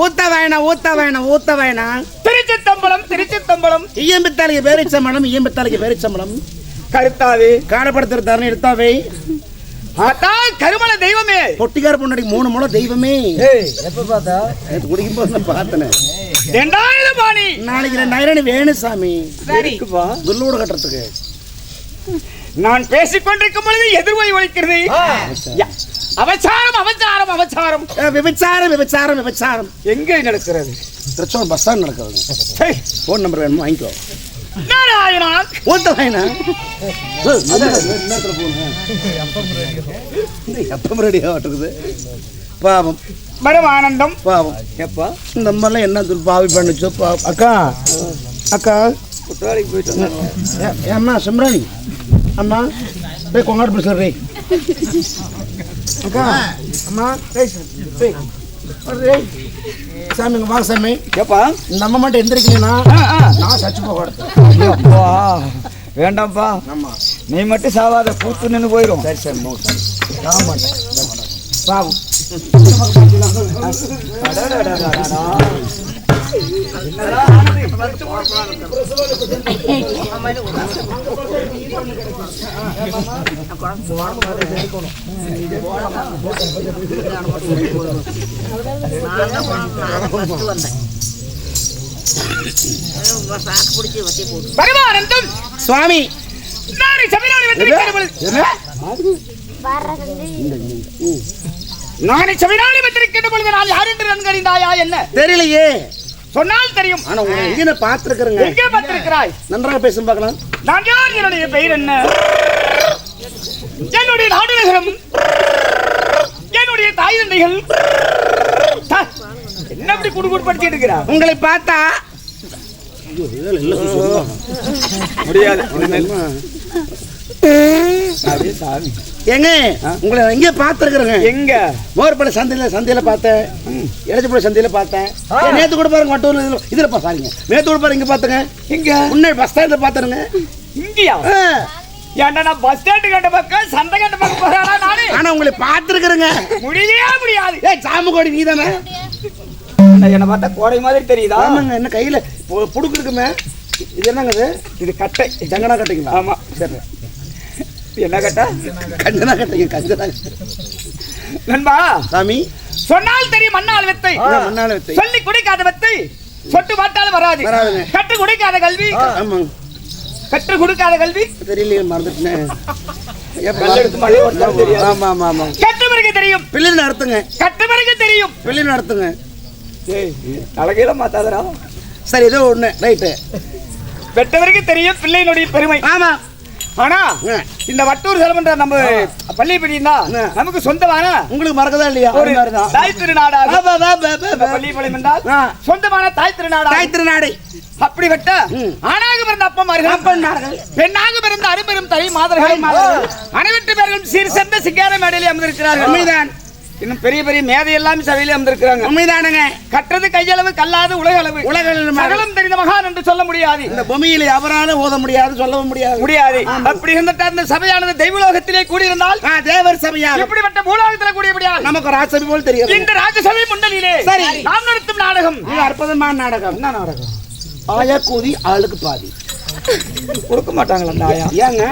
ஊத்த வேணாம். திருச்சித்தம்பலம் ஈயம்பித்தாளிக்கு பேரிச்சம்பளம் கருத்தாவே காணப்படுத்துற தரணி எடுத்தாவே கருமல தெய்வமே பொட்டிக்கார பொண்ணாடி 3 முளை தெய்வமே. எப்ப பார்த்தா குடிக்கும் போது நான் பார்த்தேன். 2000 பாணி நாளைக்கு 2000 வேணும் சாமி. துல்லூடு கட்டுறதுக்கு நான் பேசிக் கொண்டிருக்கும் பொழுது எதிர்வை ஒழிக்கிறது. அவசாரம் விபச்சாரம் எங்க நடக்கிறது? திருச்சோம் பஸ் ஸ்டாண்ட் நடக்கிறது. போன் நம்பர் வேணுமா வாங்கிக்கோ. நாராயணா ஊத்த வேணா எப்ப ரெடியா இருக்குது பாவம் மரமானந்தம் பாவம். எப்பா இந்த மாதிரிலாம் என்ன பாவி பண்ணிச்சோ அக்கா குற்றாலிக்கு போயிட்டு அம்மா சிம்ராணி அம்மா போய் கொங்காடு பேசுறே அக்கா அம்மா சாமி வாங்க சாமி. ஏப்பா இந்த அம்மா மட்டும் எந்திரிக்கலனா நான் சச்சு போக வேண்டாம்ப்பா. நீ மட்டும் சாவாத கூத்து நின்று போயிடும். சரி சார் மாட்டேன் பாவம். சுவாமி நானே செவிடாளி வைத்திருக்கின்ற பொழுது நான் யார் என்று நன்கறிந்தாயா? என்ன தெரியலையே. சொன்னால் தெரியும். ஆனா எங்க பார்த்திருக்கிறேங்க. எங்கே பார்த்திருக்கிறாய்? நன்றாக பேசும் பார்க்கலாம். நான் யார்? என்னுடைய பெயர் என்ன? என்னுடைய நாடு நகரம், என்னுடைய தாய் தந்தைகள். என்ன அப்படி குடுகுடுப்படுத்தி இருக்கிறார்? உங்களை பார்த்தா முடியாது. எங்க உங்களை எங்க பார்த்திருக்கிறேங்க. எங்க? மோர்பட சந்தையில பார்த்தேன். இடச்சப்பட சந்தையில பார்த்தேன். நேத்து கூட பாருங்க மட்டூர்ல இதுல பாருங்க. நேத்து கூட பாருங்க இங்க பாத்துங்க. எங்க? முன்னாடி பஸ் ஸ்டாண்ட்ல பாத்துருங்க. இங்கயா? ஏன்டா நான் பஸ் ஸ்டாண்ட் கண்ட பக்கம் சந்தை கண்ட பக்கம் போறானா நானே? ஆனா உங்களை பார்த்திருக்கிறேங்க. முடியாது. ஏய் சாமுகோடி நீதானே? என்ன பார்த்தா கோடை மாதிரி தெரியுதா? ஆமாங்க. என்ன கையில புடுக்கு இருக்குமே. இது என்னங்க? இது கட்டை. ஜங்கனா கட்டைங்களா? ஆமா. சரி. என்ன கட்டா? கஞ்சனா கட்டைங்க. நண்பா சாமி சொன்னால் தெரியும். மண்ணால் வெத்தை சொல்லி குடிக்காத வெத்தை சொட்டு பாட்டாலும் வராது. கட்டு குடிக்காத கல்வி. ஆமாங்க. கற்று கொடுக்காத கல்வி தெரியலையே, மறந்துட்டேன். கட்டு பிறகு தெரியும் பிள்ளைன்னு நடத்துங்க. கட்டு பிறகு தெரியும் பிள்ளை நடத்துங்க. அழகையில மாத்தாதரா. சரி ஏதோ ஒண்ணு ரைட்டு. பெற்றவருக்கு தெரியும் பிள்ளையினுடைய பெருமை. ஆமா. ஆனா இந்த வட்டூர் செலவன்ற நம்ம பள்ளிப்படினா நமக்கு சொந்தமான உங்களுக்கு மறக்கதா இல்லையா? தாய் திருநாடா பள்ளிப்பாளையம் என்றால் சொந்தமான தாய் திருநாடு. அப்படிப்பட்ட ஆணாக பிறந்த அப்பன்மார்கள், பெண்ணாக பிறந்த அரும்பெரும் தனி மாதர்கள் அனைவற்று பேர்களும் சீர் சேர்ந்த சிங்கார மேடையிலே அமர்ந்திருக்கிறார்கள். உண்மைதான். இன்னும் பெரிய பெரிய மேதை எல்லாம் சபையிலே அமர்ந்திருக்கிறாங்க. உண்மைதானுங்க. கற்றது கையளவு கல்லாது உலகளவு. சகலம் தெரிந்த மகான் என்று சொல்ல முடியாது. இந்த பூமியிலே அவரால ஓத முடியாது, சொல்லவும் முடியாது. அப்படி இருந்துட்டு அந்த சபையானது தெய்வலோகத்திலே கூடியிருந்தால் தேவர் சபையாக இப்படிப்பட்ட பூலோகத்திலே கூடியபடியால் நமக்கு ராஜசபை போல் தெரியும். இந்த ராஜசபை முன்னணியிலே சரி நாம் நடத்தும் நாடகம் அற்புதமான நாடகம். என்ன நாடகம்? ஆயா கூதி ஆளுக்கு பாதி கொடுக்க மாட்டாங்களா அந்த ஆயா? ஏங்க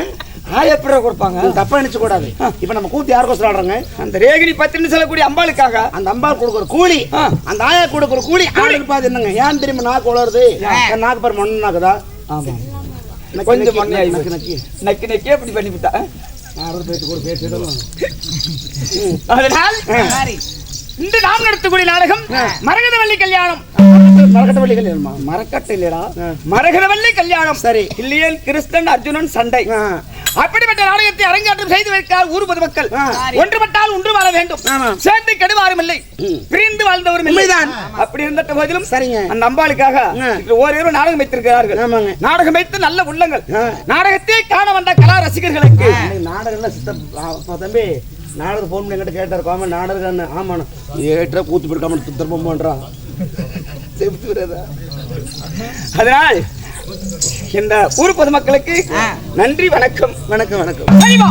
ஆயா எப்படி கொடுப்பாங்க? தப்பா நினைச்சு கூடாது. இப்ப நம்ம கூத்து யாருக்கோசம் ஆடுறாங்க? அந்த ரேகினி 10 சொல்லக்கூடிய அம்பாளுக்காக. அந்த அம்பாள் கொடுக்குற கூலி, அந்த ஆயா கொடுக்குற கூலி ஆளுக்கு பாதி. என்னங்க ஏன் தெரியுமா? நாக்கு உளருது. நாக்கு பாரு மண்ணு நாக்குதா? ஆமா. கொஞ்சம் மண்ணு நக்கி அப்படி பண்ணி விட்டா பேச்சு கூட பேசிடலாம். அதனால் இந்த நாம் நடத்தக்கூடிய நாடகம் மரகதவள்ளி கல்யாணம். மரகதவள்ளி கல்யாணமா? மரக்கட்டை இல்லடா, மரகதவள்ளி கல்யாணம். சரி. இல்லையேல் கிருஷ்ணன் அர்ஜுனன் சண்டை. அப்படிப்பட்ட நாடகத்தை அரங்கேற்றம் செய்து வைக்கிறார் ஊர் பொதுமக்கள். ஒன்றுபட்டால் ஒன்று வாழ வேண்டும், சேர்ந்து கெடுவாரும் இல்லை, பிரிந்து வாழ்ந்தவரும் இல்லைதான். அப்படி இருந்த போதிலும் சரிங்க அந்த அம்பாளுக்காக ஓரிரு நாடகம் வைத்திருக்கிறார்கள். நாடகம் வைத்து நல்ல உள்ளங்கள் நாடகத்தை காண வந்த கலா ரசிகர்களுக்கு நாடகம் தம்பி நாடகம் போன் பண்ணி என்கிட்ட கேட்டார். காம நாடகம் ஆமாண்ணா ஏற்ற கூத்து போயிருக்காம திரும்ப பண்றான். அதனால் இந்த ஊர் பொதுமக்களுக்கு நன்றி. வணக்கம். வணக்கம். வணக்கம். சரிவா.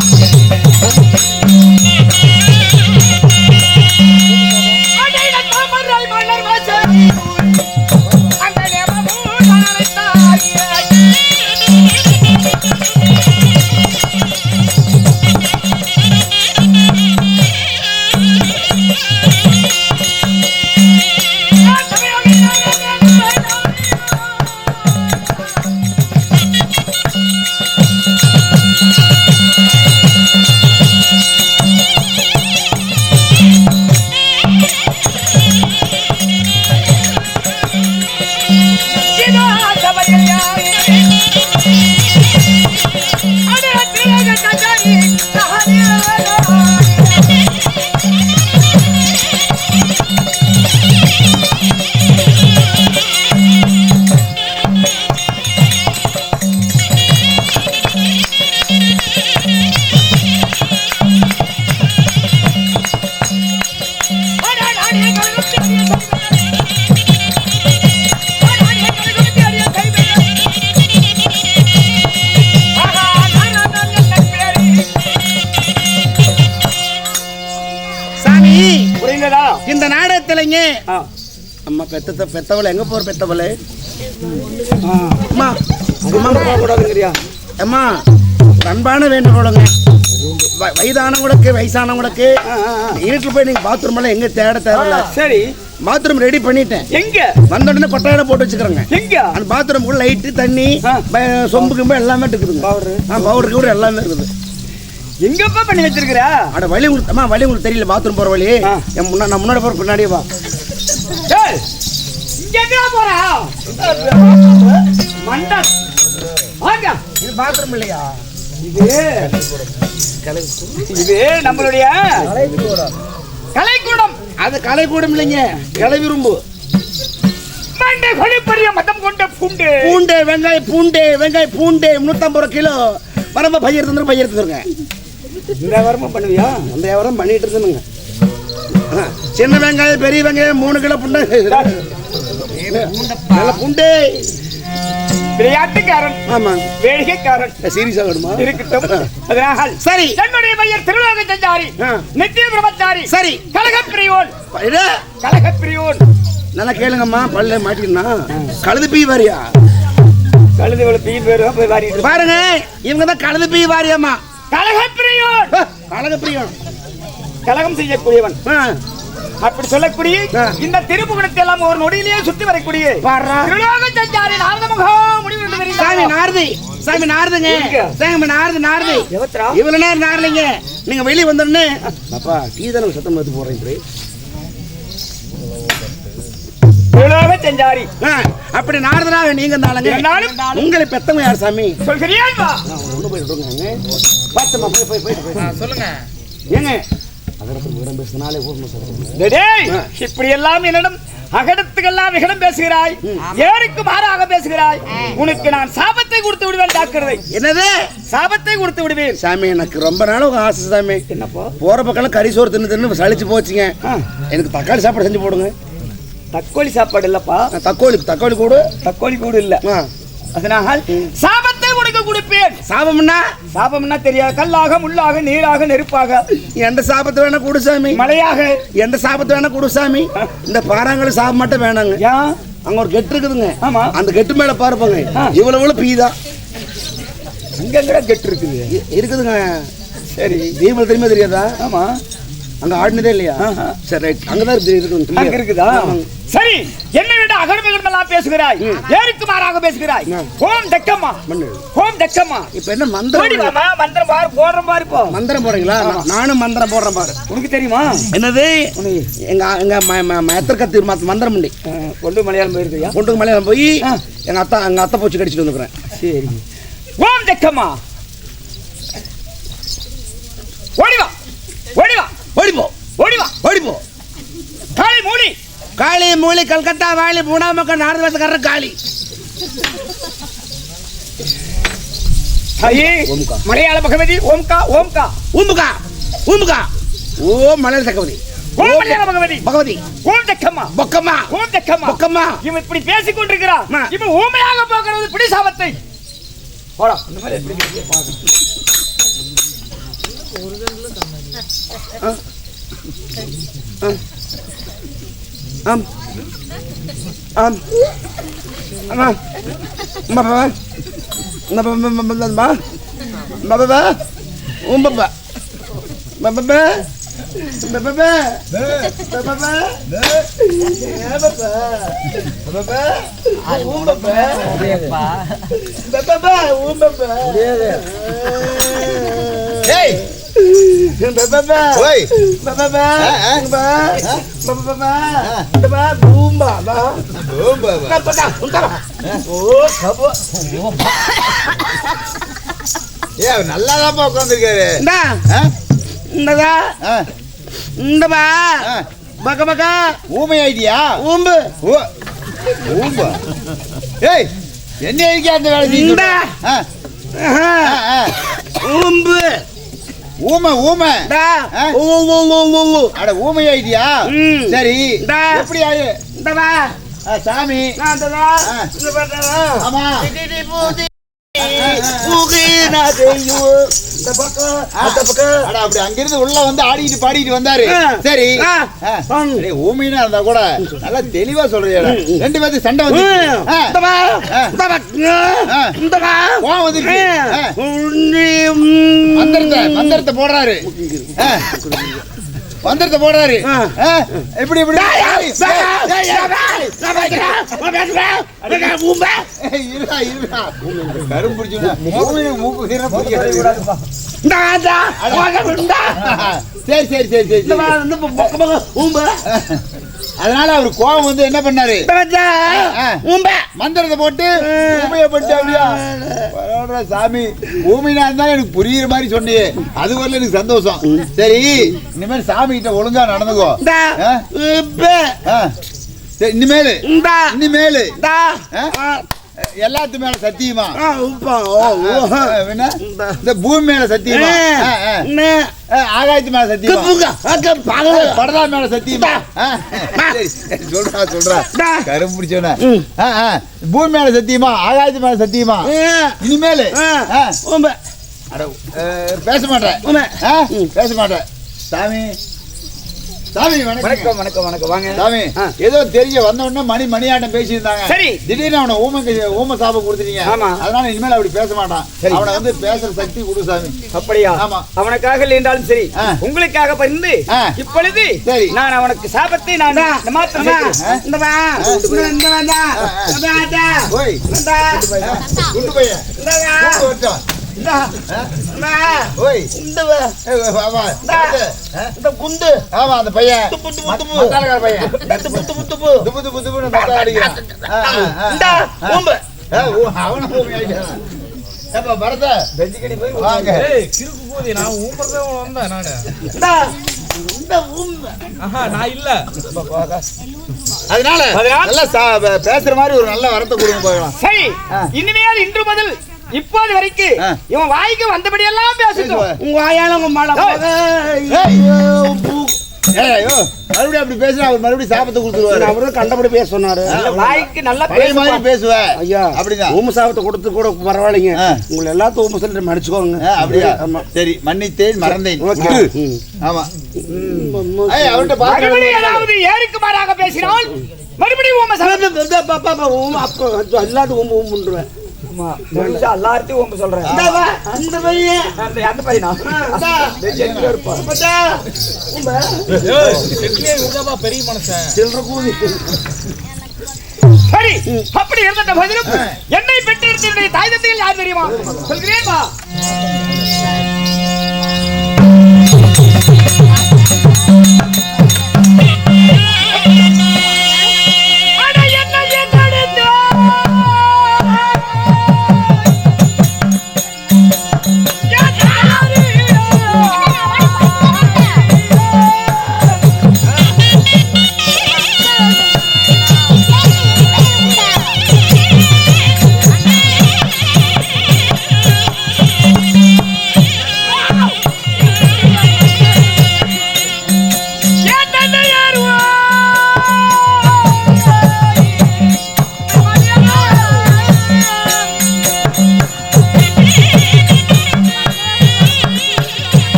இல்லைங்க. அம்மா பெத்தவளை எங்க போற பெத்தவளை? அம்மா அம்மா போகக்கூடாதுங்கிறியா? அம்மா அன்பான வேண்டுகோளுங்க, வயசானவங்களுக்கு வீட்டுல போய் நீங்க பாத்ரூம் எல்லாம் எங்க தேட தேவையில்ல. சரி, பாத்ரூம் ரெடி பண்ணிட்டேன். எங்க வந்த உடனே கொட்டாயில போட்டு வச்சுக்கிறேங்க. எங்க அந்த பாத்ரூம் கூட லைட்டு தண்ணி சொம்பு கிம்பு எல்லாமே இருக்குதுங்க. பவுடர் கூட எல்லாமே இருக்குது. எங்கப்பா பண்ணி வச்சிருக்கிற? அட வழி உங்களுக்கு அம்மா, வழி உங்களுக்கு தெரியல? பாத்ரூம் போற வழி நான் முன்னாடி போற பின்னாடியே வா. இது பாத்ரூம் இல்லையா? இது நம்மளுடைய கலைக்கூடம். அது கலைக்கூடம் இல்லைங்க, கலை விரும்பு. மதம் கொண்ட பூண்டு பூண்டு வெங்காயம் பூண்டு 350 கிலோ வரம்ப பையெடுத்துருங்க. இந்த வியாபாரமும் பண்ணுவியா? அந்த வியாபாரம் பண்ணிட்டு இருந்தேனுங்க. சின்ன வெங்காயம் பெரிய வெங்காயம் 3 கிலோ பூண்டு. நல்ல பூண்டு. விளையாட்டுக்காரன், ஆமா, வேடிக்கைக்காரன். சீரியஸா வேணுமா? இருக்கட்டும். அதனால் சரி, என்னுடைய பெயர் திருலோக சஞ்சாரி, நித்திய பிரம்மச்சாரி. சரி, கலகப்பிரியோன். கலகப்பிரியோன் நல்லா கேளுங்கம்மா. பல்ல மாட்டினா கழுது பீ வாரியா? கழுது பீ பேரும் போய் வாரி பாருங்க. இவங்க தான் கழுது பீ வாரியாமா. கலகப்பிரியோன். கலகப்பிரியோன் கலகம் செய்யக்கூடியவன். அப்படி சொல்லக்கூடிய இந்த திருமுகத்தை எல்லாம் ஒரு நொடியிலேயே சுத்தி வரக்கூடிய சாமி நாரதுங்க. நாரது இவ்வளவு நேரம் நாரலைங்க. நீங்க வெளியே வந்தோடனே அப்பா டீ தானே சத்தம் பார்த்து போறேன். இப்படி அப்படி நாரதனாக நீங்க இருந்தாலும் உங்களை பெத்தவங்க யார் சாமி? சொல்லுங்க. ஏங்க இப்படி எல்லாம் என்னிடம் அகடத்துக்கெல்லாம் விகடம் பேசுகிறாய், ஏருக்கு மாறாக பேசுகிறாய். உனக்கு நான் சாபத்தை கொடுத்து விடுவேன். டாக்டரை என்னது சாபத்தை கொடுத்து விடுவேன்? சாமி எனக்கு ரொம்ப நாளும் ஆசை சாமி. என்னப்பா போற பக்கம் கறி சோறு தின்னு சளிச்சு போச்சுங்க. எனக்கு தக்காளி சாப்பாடு செஞ்சு போடுங்க. தக்காளி சாப்பாடு இல்லப்பா, தக்காளி கூடு இல்ல. அதனால் சாபத்தை உனக்கு கொடுப்பேன். சாபம்னா தெரியாது. கல்லாக முள்ளாக நீராக நெருப்பாக எந்த சாபத்தை வேணா கொடு சாமி. மழையாக எந்த சாபத்தை வேணா கொடு சாமி. இந்த பாறாங்கல் சாபம் மட்டும் வேணாங்க. அங்க ஒரு கெட்டு இருக்குதுங்க. ஆமா, அந்த கெட்டு மேல பாருப்பாங்க. இவ்வளவு பீதான் அங்க கெட்டு இருக்குதுங்க. சரி, தீபம் தெரியுமா தெரியாதா? ஆமா, அங்க ஆடினதே இல்லையா? சரி, ரைட், அங்கதான் இருக்குதா? சரி, என்ன விட அகடமெல்லாம் பேசுகிறாய், ஏருக்கு மாறாக பேசுகிறாய். ஓம் தக்கம்மா, ஓம் தக்கம்மா. இப்ப என்ன மந்திரம் பாரு போடுற பாரு. இப்போ மந்திரம் போடுறீங்களா? நானும் மந்திரம் போடுறேன் பாரு. உனக்கு தெரியுமா என்னது? எங்க எத்தனை மந்திரம் உண்டு. கொண்டு மலையாளம் போயிருக்கியா? கொண்டு மலையாளம் போய் எங்க அத்தை பூச்சி கடிச்சிட்டு வந்துக்கிறேன். சரி, ஓம் தக்கம்மா. ஓடிவா ஓடிவா ஓடிப்போ ஓடிவா ஓடிப்போ. காளி மூலி கல்கத்தா வாலி பூனாமக்க நாரதவசக்கார காளி. மலையாள பகவதி ஓம்கா ஓம்கா ஊம்புகா ஊம்புகா. ஓம் மலையாள சகவதி, ஓம் மலையாள பகவதி, ஓம் தக்கம்மா பொக்கம்மா, ஓம் தக்கம்மா பொக்கம்மா. இவன் இப்படி பேசிக் கொண்டிருக்கிறான். இவன் ஊமையாக போகிறது பிடி சாபத்தை. போடா, இந்த மாதிரி எப்படி பாக்க. ஆம் ஆம் அம்மா பாபா பாபா பாபா ஓம் பாபா பாபா பாபா பாபா பாபா ஓம் பாபா பாபா ஓம் பாபா. ஏய் பாபா ஓய் பாபா பாபா பாபா பாபா பூம்பா பூம்பா பாபா உண்டா. ஓ கபோ ஏ நல்லா தான் உட்கார்ந்திருக்காரு. இந்தா இந்தடா இந்தபா பக பக ஊமை ஐடியா ஊம்பு ஊம்பு. ஏய் என்ன ஐடியா அந்த வேலை செய்யுடா. ஊம்பு ஊமை ஊமை அட ஊமை ஐடியா. சரி எப்படி ஆயு சாமி. ஆமா அப்படி அங்கிருந்து உள்ள வந்து ஆடிட்டு பாடிட்டு வந்தாரு. சரி ஊமையா இருந்தா கூட நல்லா தெளிவா சொல்றியா? ரெண்டு பேருக்கு சண்டை வந்து மந்திரத்தை போடுறாரு. மந்திரத்தை போடுறாரு. எப்படி எப்படி கரும்பு சரி சரி சரி சரி. அதனால அவர் கோபம் வந்து என்ன பண்ணாரு? மந்திரத்தை போட்டு ஊமையப்பட்டு அப்படியா சாமி ஊமையா இருந்தாலும் எனக்கு புரியுற மாதிரி சொன்னியே, அது வரல எனக்கு சந்தோஷம். சரி இனிமேல் சாமி கிட்ட ஒழுங்கா நடந்துக்கோ. இனிமேலு இனிமேலு எல்லாத்து மேல சத்தியமா? இந்த பூமி மேல சத்தியமா? ஆகாயத்து மேல சத்தியமா? படதா மேல சத்தியமா? சொல்றா சொல்றா கரும்பு பிடிச்சவன. பூமி மேல சத்தியமா? ஆகாயத்து மேல சத்தியமா? இனிமேலு பேச மாட்டேன் பேச மாட்டேன். சாமி சாமி வணக்கம் வணக்கம் வணக்கம். வாங்க சாமி. ஏதோ தெரிய வந்த உடனே மணியாட்டம் பேசியிருந்தாங்க. சரி திடீர்னு அவனை ஊம சாபம் கொடுத்துட்டீங்க. அதனால இனிமேல் அப்படி பேச மாட்டான். அவனை வந்து பேசுற சக்தி கொடு சாமி. அப்படியா? ஆமா. அவனுக்காக இல்லைன்றாலும் சரி உங்களுக்காக பரிந்து இப்பொழுது சரி நான் அவனுக்கு சாபத்தை நான் குண்டு. ஆமா அந்த பையன் அதனால பேசுற மாதிரி ஒரு நல்ல வரத்தை கொடுங்க போகலாம். சரி இனிமேல் இன்று முதல் இப்போது வரைக்கும் இவன் வாய்க்கு வந்தபடி எல்லாம் பேசிட்டோம். உங்க வாயால உங்க மாலை மறுபடியும் அப்படி பேசுற அவர் மறுபடியும் சாபத்தை கொடுத்துருவாரு. அவரும் கண்டபடி பேச சொன்னாரு. வாய்க்கு நல்லா பேசுவேன் ஐயா. அப்படிதான் ஊம சாபத்தை கொடுத்து கூட பரவாயில்லைங்க. உங்களை எல்லாத்தையும் ஊம சொல்லி மன்னிச்சுக்கோங்க. அப்படியா? சரி மன்னித்தேன் மறந்தேன். ஆமா அவர்கிட்ட பாக்க ஏதாவது ஏருக்கு மாறாக பேசினால் மறுபடியும் ஊம சாபத்தை எல்லாத்தையும் ஊம ஊம்புன்றேன். எல்லார்த்தையும் ஊம்பு சொல்றேன். அந்த பையன் அந்த பையனா பெரிய மனுஷன் சில்லற கூலி. சரி அப்படி இருந்த பதிலும் என்னை பெற்றிருந்த தாய் தந்தைகள் யார் தெரியுமா? சொல்கிறேன்.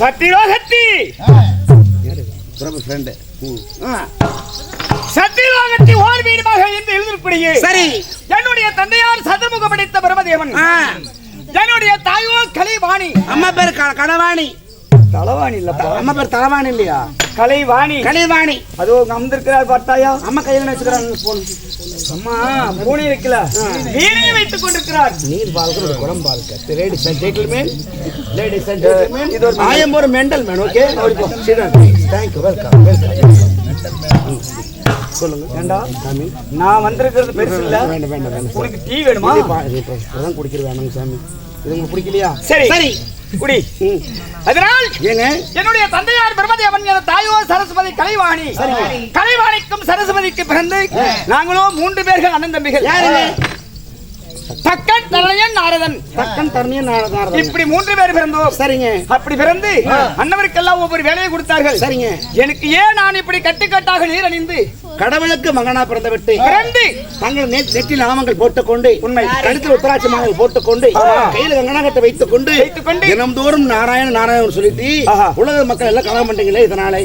சத்தியலோகத்தி பிரபு ஃப்ரெண்டு சத்தியலோகத்தி ஓர் வீடுமாக என்று எழுதிருப்படியே சரி என்னுடைய தந்தையார் சதுர்முகம் படைத்த பிரம்மதேவன் என்னுடைய தாயோ கலைவாணி அம்மா பேர் கடவாணி தலவாணி இல்லப்பா அம்மா பேர் தலவாணி இல்லையா கலைவாணி கலைவாணி அது உங்க அமர்ந்திருக்கிறார் பார்த்தாயா அம்மா கையில வச்சுக்கிறாங்க போன் அம்மா பூனை வைக்கல வீணை வைத்துக் கொண்டிருக்கிறார் நீர் பால்க்கு குடம் பால்க்கு ladies and gentleman ladies and gentleman இது ஒரு ஐ அம் ஒரு mental man okay thank you welcome சொல்லுங்க ஏண்டா சாமி நான் வந்திருக்கிறது பெருசு இல்ல வேண்டாம் வேண்டாம் வேண்டாம் உனக்கு டீ வேணுமா இப்பதான் குடிக்கிறது வேணாங்க சாமி இது உங்களுக்கு பிடிக்கலையா சரி சரி குடி அதனால் ஏங்க என்னுடைய தந்தையார் பிரம்மதேவன் என தாயோ சரஸ்வதி கலைவாணி கலைவாணிக்கும் சரஸ்வதிக்கு பிறந்து நாங்களோ 3 பேர்கள் அண்ணன் தம்பிகள் தக்கன் தரணியன் நாரதன் தக்கன் தரணியன் நாரதன் இப்படி 3 பேர் பிறந்தோம் சரிங்க அப்படி பிறந்து அண்ணவருக்கெல்லாம் ஒவ்வொரு வேலையை கொடுத்தார்கள் சரிங்க எனக்கு ஏன் நான் இப்படி கட்டுக்கட்டாக நீர் அணிந்து கடவுளுக்கு மகனா பிறந்த விட்டு பிறந்து தங்கள் நெற்றில் நாமங்கள் போட்டுக்கொண்டு உண்மை கழுத்தில் உத்தராட்சி மாமல் போட்டுக்கொண்டு கையில கங்கணாகத்தை வைத்துக் கொண்டு தினம்தோறும் நாராயண நாராயணன் சொல்லிட்டு உலக மக்கள் எல்லாம் கலகம் பண்றீங்களே இதனால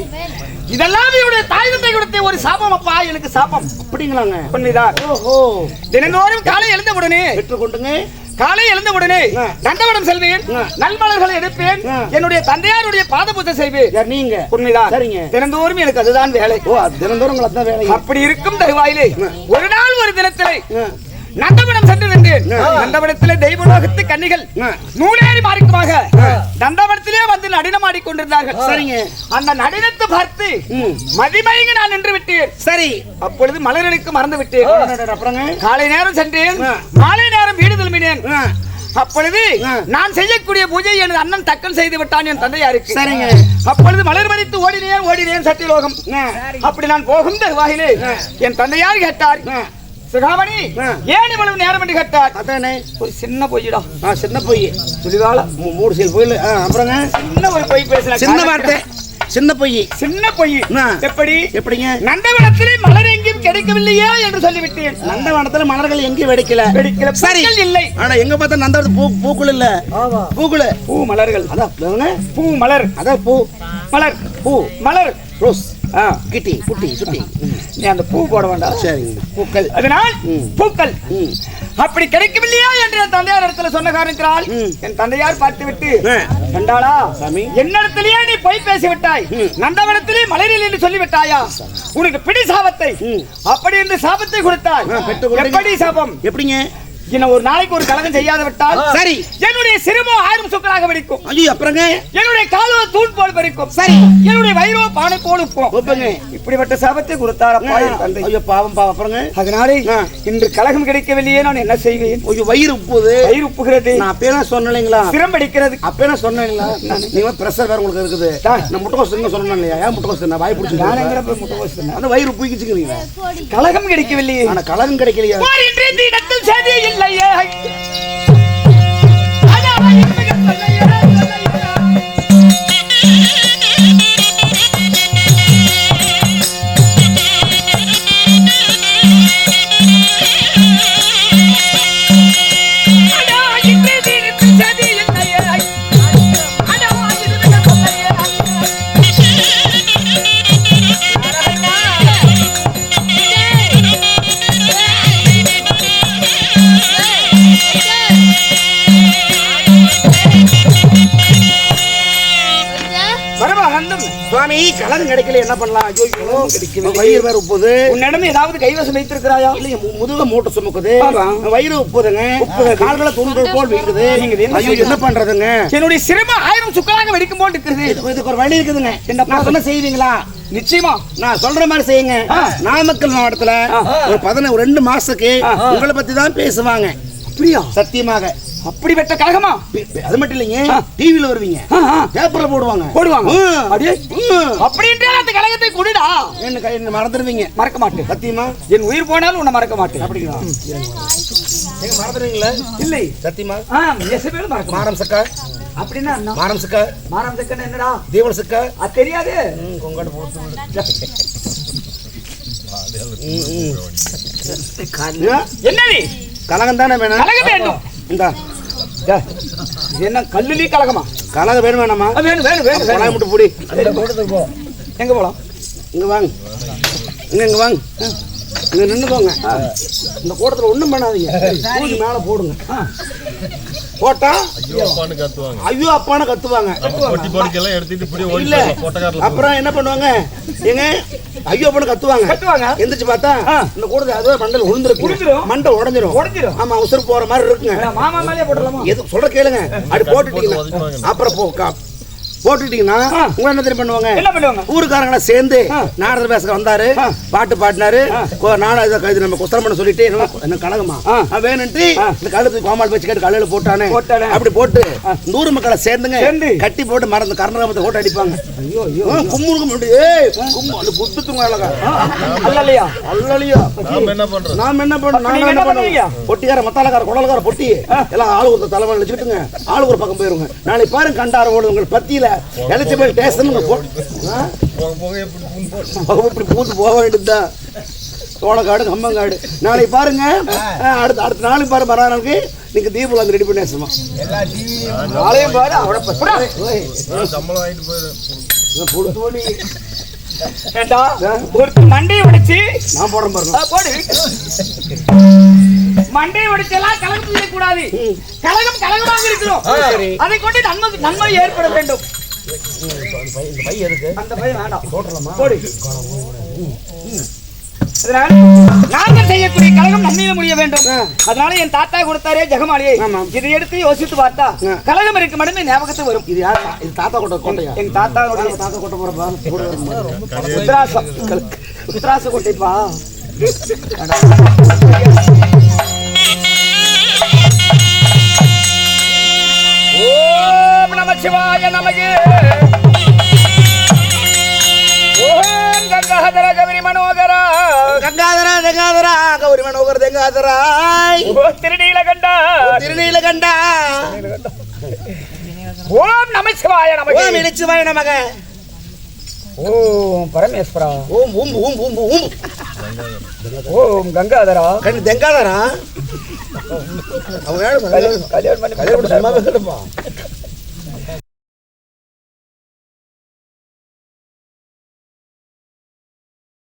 இதெல்லாம் என்னுடைய தாய் தந்தை கொடுத்த ஒரு சாபம் அப்பா எனக்கு சாபம் அப்படிங்களாங்க உண்மைதான் ஓஹோ தினந்தோறும் காலை எழுந்த உடனே பெற்றுக்கொண்டுங்க காலை எழுந்த உடனே தண்டவனம் செல்வேன் நல்மலர்களை எடுப்பேன் என்னுடைய தந்தையாருடைய பாதபூஜை செய்வேன் நீங்க உண்மைதான் சரிங்க தினந்தோறும் எனக்கு அதுதான் வேலை ஓ தினந்தோறும் அதான் வேலை அப்படி இருக்கும் தருவாயிலே ஒரு நாள் ஒரு தினத்திலே நந்தவனம் சென்று நின்றேன் நந்தவனத்திலே தெய்வலோகத்து கன்னிகள் நூலேறி மாறிக்குமாக நந்தவனத்திலே வந்து நடனம் ஆடிக்கொண்டிருந்தார்கள் சரிங்க அந்த நடனத்தை பார்த்து மதிமயங்கி நான் நின்று விட்டேன் சரி அப்பொழுது மலர்களுக்கு மறந்து விட்டேன் அப்புறங்க காலை நேரம் சென்றேன் மாலை நேரம் வீடு திரும்பினேன் அப்பொழுது நான் செய்யக்கூடிய பூஜை எனது அண்ணன் தக்கல் செய்து விட்டான் என் தந்தையாருக்கு சரிங்க அப்பொழுது மலர் மறித்து ஓடினேன் சத்தியலோகம் அப்படி நான் போகும் தருவாயிலே என் தந்தையார் கேட்டார் சுகாமணி ஏன் இவ்வளவு நேரம் என்று கேட்டார் அதானே ஒரு சின்ன பொய்யிடா சின்ன பொய் சொல்லிவாள 3 சீல் பொய்ல அப்புறங்க சின்ன ஒரு பொய் பேசலாம் சின்ன வார்த்தை சின்ன பொய் எப்படி எப்படிங்க நந்தவனத்திலே மலர் எங்கேயும் கிடைக்கவில்லையா என்று சொல்லிவிட்டேன் நந்தவனத்துல மலர்கள் எங்கேயும் வெடிக்கல சரி இல்லை ஆனா எங்க பார்த்தா நந்தவனத்து பூக்குள் இல்ல பூக்குள் பூ மலர்கள் அதான் பூ மலர் அதான் பூ மலர் பூ மலர் ரோஸ் கிட்டி குட்டி சுட்டி நீ அந்த பூ போட வேண்டாம் சரிங்க பூக்கள் அதனால் பூக்கள் அப்படி கிடைக்கவில்லையா என்று என் தந்தையார் இடத்துல சொன்ன காரணத்தினால் என் தந்தையார் பார்த்து விட்டு கண்டாளா சாமி என்னிடத்திலேயே நீ போய் பேசிவிட்டாய் நந்தவனத்திலே மலரில் என்று சொல்லிவிட்டாயா உனக்கு பிடி சாபத்தை அப்படி என்று சாபத்தை கொடுத்தாய் எப்படி சாபம் எப்படிங்க இன்னும் ஒரு நாளைக்கு ஒரு கலகம் செய்யாத விட்டால் சரி என்னுடைய சிறுமோ 1000 சொற்களாக வெடிக்கும் ஐயோ அப்புறங்க என்னுடைய காலோ தூண் போல் வெடிக்கும் சரி என்னுடைய வயிறோ பானை போல் உப்பும் இப்படிப்பட்ட சாபத்தை கொடுத்தார் அப்பா என் தந்தை ஐயோ பாவம் அப்புறங்க அதனாலே இன்று கலகம் கிடைக்கவில்லையே நான் என்ன செய்வேன் ஐயோ வயிறு உப்புகிறது நான் அப்பயே சொன்னீங்களா சிரம் படிக்கிறது அப்பயே சொன்னீங்களா நீங்க பிரஷர் வேற உங்களுக்கு இருக்குது நான் முட்டைக்கோஸ் சொன்னேன் இல்லையா ஏன் முட்டைக்கோஸ் நான் வாய் பிடிச்சி முட்டைக்கோஸ் அந்த வயிறு உப்புக்கிச்சுக்கிறீங்க கலகம் கிடைக்கவில்லையே ஆனா கலகம் கிடைக்கலையா இல்லையே சுவாமி கலகம் கிடைக்கல என்ன பண்ணலாம் வயிறு வேற உப்புது உன்னிடம் ஏதாவது கைவசம் வைத்திருக்கிறாயா இல்லையா முதுக மூட்டை சுமக்குது வயிறு உப்புதுங்க கால்களை தூண்டு போல் வீங்குது என்ன பண்றதுங்க என்னுடைய சிரம 1000 சுக்கலாக வெடிக்கும் போல் இருக்கிறது இதுக்கு ஒரு வழி இருக்குதுங்க நான் சொன்ன செய்வீங்களா நிச்சயமா நான் சொல்ற மாதிரி செய்யுங்க நாமக்கல் மாவட்டத்துல ஒரு 2 மாசத்துக்கு உங்களை பத்தி தான் பேசுவாங்க அப்படியா சத்தியமாக அப்படிப்பட்ட கலகமா அது மட்டும் இல்லைங்க டிவில வருவீங்க பேப்பர்ல போடுவாங்க அப்படி என்றால் அந்த கலகத்தை கொடுடா என்ன மறந்துடுவீங்க மறக்க மாட்டேன் சத்தியமா என் உயிர் போனாலும் உன்னை மறக்க மாட்டேன் அப்படிங்களா மறந்துடுவீங்களா இல்லை சத்தியமா மாரம் சக்கா அப்படின்னா மாரம் சக்கா என்னடா தீவன சக்கா அது தெரியாது கொங்காடு போட்டு என்னடி கலகம் தானே வேணும் கலகம் வேண்டும் இந்த என்ன கல்லுலி கலகமா கலக வேணும் வேணாமா? வேணும் வேணும் வேணும் கலாய் மட்டும் பூடி. எங்க போலாம்? இங்க வாங்க, இங்க வாங்க, இங்க நின்னுக்கோங்க. இந்த கூட்டத்துல ஒண்ணும் பண்ணாதீங்க, தூக்கி மேல போடுங்க. போட்டா ஐயோ அப்பான்னு கத்துவாங்க. இல்ல அப்புறம் என்ன பண்ணுவாங்க? எங்க ஐயோ அப்பான்னு கத்துவாங்க. எந்திரிச்சு பார்த்தா இந்த கூட்டத்தை அதுவே மண்டல் உளுந்துருக்கு, மண்டை உடஞ்சிரும். ஆமா, உசுறு போற மாதிரி இருக்குங்க. மாமா மேலே போடலாமா? எது சொல்ற கேளுங்க. அப்படி போட்டுட்டீங்கன்னா அப்புறம் போட்டுட்டீங்கன்னா உங்க என்ன தெரியும் பண்ணுவாங்க? என்ன பண்ணுவாங்க? ஊருக்காரங்கள சேர்ந்து நாடகம் பேச வந்தாரு, பாட்டு பாடினாரு, நாடகம் இது நம்ம குஸ்தரம் பண்ண சொல்லிட்டு என்ன கழகமா வேணுன்ட்டு இந்த கழுத்து கோமால் வச்சு கேட்டு கல்லையில போட்டானே, அப்படி போட்டு நூறு மக்களை சேர்ந்துங்க கட்டி போட்டு மறந்து கர்ணகமத்தை போட்டு அடிப்பாங்க. கும்முருக்கு குத்துங்க அல்லலையா நாம என்ன பண்றோம்? பொட்டிக்கார மத்தாலக்கார குடலக்கார பொட்டி எல்லாம் ஆளு ஒரு தலைமையில வச்சுக்கிட்டுங்க, ஆளு ஒரு பக்கம் போயிருங்க. நாளைக்கு பாருங்க கண்டார ஓடு உங்கள் பத்தியில எலிஜிபிள் டேஸ்ட் இப்படி பூந்து போக வேண்டியதுதான். தோளக்காடு கம்பங்காடு நாளைக்கு பாருங்க. அடுத்த நாளைக்கு பாரு, மறு நாளுக்கு நீங்க தீபுல ரெடி பண்ணி பேசுமா நாளையும் பாரு. மண்டையை உடைச்சு நான் போட பாருங்க, போடு. மண்டையை உடைச்செல்லாம் கலகம் செய்யக்கூடாது. கலகம் கலகமாக இருக்கிறோம், அதை கொண்டு நன்மை ஏற்பட வேண்டும். அந்த பை வேண்டாம், போடு. அதனால நாங்கள் செய்யக்கூடிய கலகம் நன்மையில முடிய வேண்டும். அதனால என் தாத்தா கொடுத்தாரே ஜெகமாலியை, இதை எடுத்து யோசித்து பார்த்தா கலகம் இருக்கு மட்டுமே ஞாபகத்துக்கு வரும். இது யார்? இது தாத்தா கொட்ட கோட்டையா? எங்க தாத்தா கொட்ட போறப்பா உத்ராச கோட்டைப்பா. ஓம் நமசிவாய நமகே. ஓம் கங்காதர கௌரி மனோகரா, கங்காதரா கங்காதரா கௌரி மனோகர கங்காதராய். திருநீலகண்டா திருநீலகண்டா. ஓம் நமசிவாய நமகே. ஓம் நமசிவாய நமக. ஓம் பரமேஸ்வரா. ஓம் ஓம் ஓம் ஓம் ஓம். ஓம் கங்காதரா கங்காதரா. அவங்க கல்யாணம் பண்ணி சும்மாவே